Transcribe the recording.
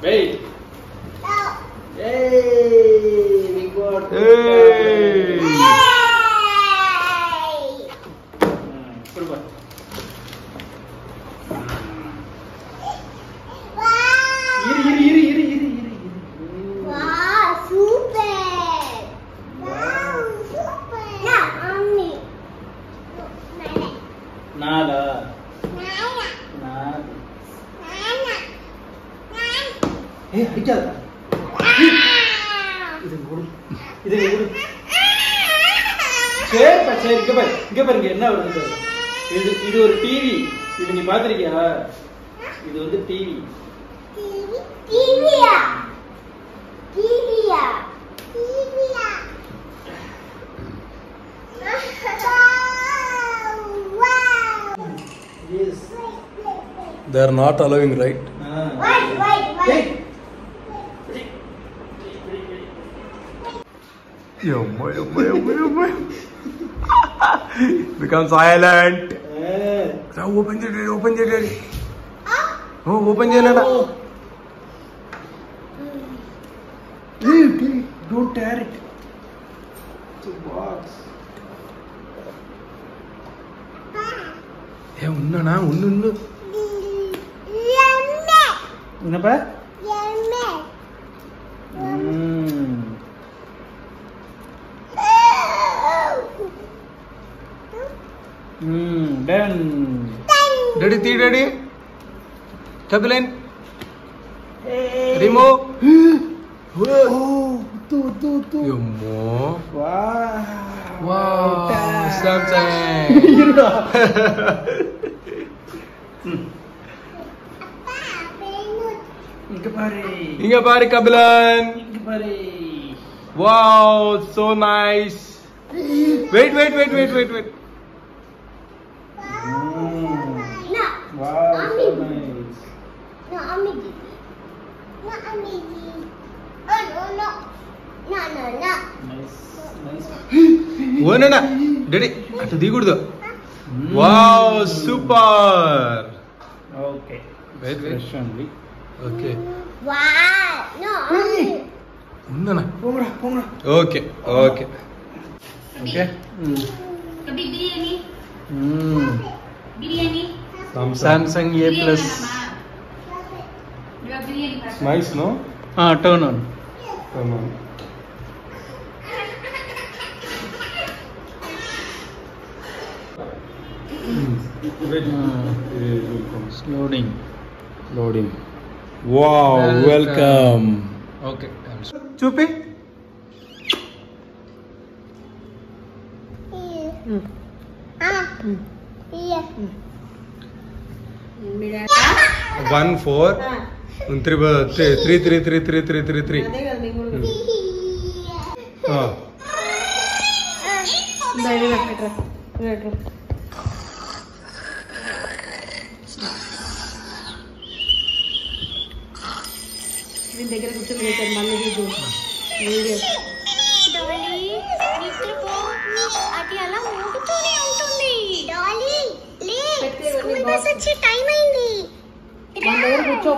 Wait. Hey, we got. Hey. Super. Wow, super. Wow, super. Now, mommy. Nada. Nana. Nada. Nana. Hey, Richard. இது இங்க பாருங்க என்ன வருது இது ஒரு டிவி. இது நீ பாத்திருக்கியா? இது வந்து TV. டிவியா? Yes. They are not allowing, right? Wait. Become silent. Open the door. Oh, open the door. Hey, don't tear it. It's a box. Unnu. என்னப்பா? Done. Daddy. Kabilan. Remove. Tu. Yummo. Wow. Samsung. Inga pare Kabilan. Wow, so nice. Wait. Wow, so nice. No, Ami. No. Nice. Oh, no. Daddy, atu digudu. Wow, super. Okay. Wait. Fresh only. Okay. Wow. No, Ami. Undana. Pongra. Okay. Okay. Kabi biryani. Samsung A+. Nice, no? Turn on. Loading. Wow, welcome. Okay. Chupi. Yeah. 1 4 3. దగ్గర కూర్చొని మళ్ళీ video Dolly నిద్రపో అది అలా ఊగుతూనే ఉంటుంది Dolly లే school bus వచ్చే time అయింది మన దగ్గర కూర్చో